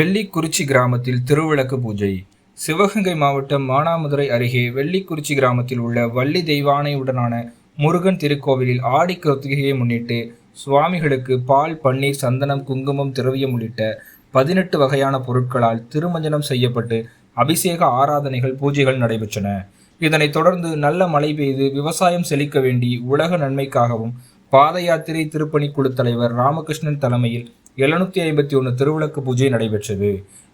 வெள்ளிக்குறிச்சி கிராமத்தில் திருவிளக்கு பூஜை. சிவகங்கை மாவட்டம் மானாமதுரை அருகே வெள்ளிக்குறிச்சி கிராமத்தில் உள்ள வள்ளி தெய்வானையுடனான முருகன் திருக்கோவிலில் ஆடி கிருத்திகையை முன்னிட்டு சுவாமிகளுக்கு பால், பன்னீர், சந்தனம், குங்குமம், திரவியம் உள்ளிட்ட 18 வகையான பொருட்களால் திருமஞ்சனம் செய்யப்பட்டு அபிஷேக ஆராதனைகள், பூஜைகள் நடைபெற்றன. இதனைத் தொடர்ந்து நல்ல மழை பெய்து விவசாயம் செழிக்க வேண்டி உலக நன்மைக்காகவும் பாத யாத்திரை திருப்பணிக்குழு தலைவர் ராமகிருஷ்ணன் தலைமையில் 751 திருவிளக்கு பூஜை நடைபெற்றது.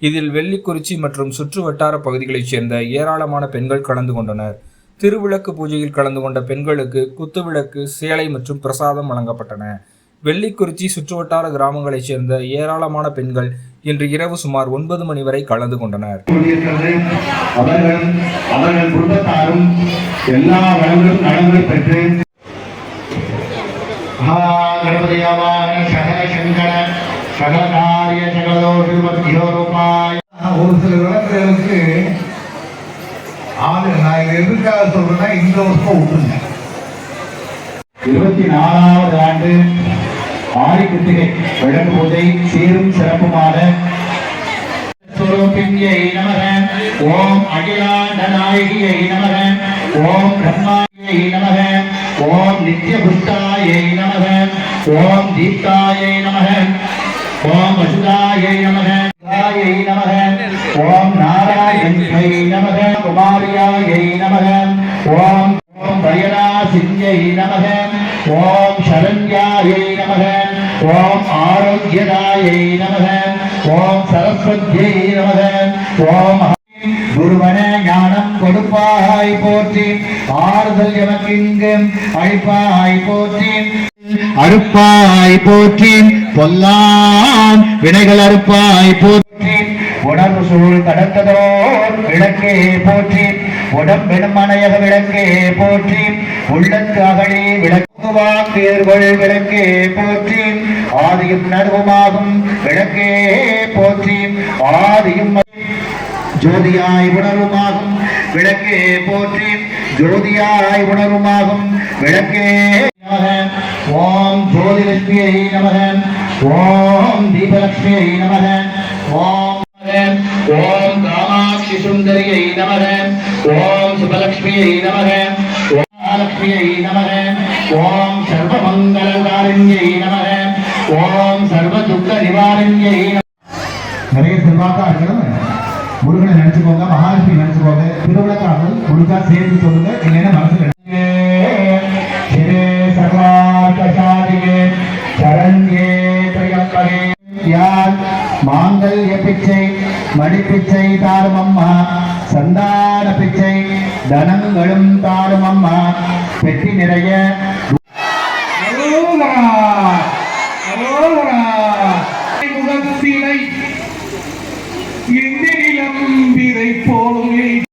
இதில் வெள்ளிக்குறிச்சி மற்றும் சுற்று வட்டார பகுதிகளைச் சேர்ந்த ஏராளமான பெண்கள் கலந்து கொண்டனர். திருவிளக்கு பூஜையில் கலந்து கொண்ட பெண்களுக்கு குத்துவிளக்கு, சேலை மற்றும் பிரசாதம் வழங்கப்பட்டன. வெள்ளிக்குறிச்சி சுற்றுவட்டார கிராமங்களைச் சேர்ந்த ஏராளமான பெண்கள் இன்று இரவு சுமார் 9 மணி வரை கலந்து கொண்டனர். அவர்கள் குடும்பத்தாரும் எல்லா வளங்களும் நலன்கள் பெற்று ஒரு சில விளக்குகளுக்கு நான் எதுக்காக சொல்றேன்னா இந்த வருஷம் விட்டுருங்க. 24வது ஆண்டு ஆடி கிருத்திகை விளக்கு பூஜை சீரும் சிறப்புமாக ஓம் அகிலாண்ட நாயகியை நமக, ஓம் பிரம்மாயை நமக, ஓம் நித்யபுஷ்டாயை நமக, ஓம் தீப்தாயை நமக, ஓம் வசுதாயை நமக, நமக, ஓம் நாராயணை நமக, குமாரியாயை நமக, ஓம் ஓம் பயனாசின்யை நமக, ஓம் சரண்யாயை நமக, ஓம் ஆரோக்கியதாயை நமக, ஓம் சரஸ்வத்யை நமக, ஓம் குருவன ஞானம் கொடுப்பாய் போற்றி, ஆறுதல் எமக்கிங்கு அழிப்பாய் போற்றி, அறுப்பாய் போற்றி, பொல்லாம் வினைகள் அறுப்பாய் போற்றி, உணர்வு சூழ் கடத்ததோர் விளக்கே போற்றி, உடம்பெனும் மனையக விளக்கே போற்றி, உள்ளத்து அகழி விளக்குவாக்கீர்கள் விளக்கே போற்றி, ஆதியும் நடுவுமாகும் விளக்கே போற்றி, ஆதியும் ஜோதியாய் உணர்வுமாகும் விளக்கே போற்றி, ஜோதியாய் உணர்வுமாகும் விளக்கே நமக, ஓம் ஜோதிலட்சுமியை நமக, ஓம் தீபலட்சுமியை நமக, ஓம் ஓம் காமாட்சி சுந்தரியை நமக, ஓம் சுபலட்சுமியை நமக, ஓம் மகாலட்சுமியை நமக, ஓம் சர்வமங்கலகாரிண்யை நமக, ஓம் சர்வ துக்க நிவாரண்யை. நிறைய செல்வாக்கா இருக்கணும். முருகனை நினைச்சுக்கோங்க, மகாலட்சுமி நினைச்சுக்கோங்க. திருவிளக்காமல் முழுக்கா சேர்ந்து சொல்லுங்க. இல்லைன்னா மனசுல மாங்கல்ய பிச்சை, மடிப்பிச்சை தாரும் அம்மா, சந்தான பிச்சை தனங்களும் தாரும் அம்மா, பெட்டி நிறைய முகத்திலை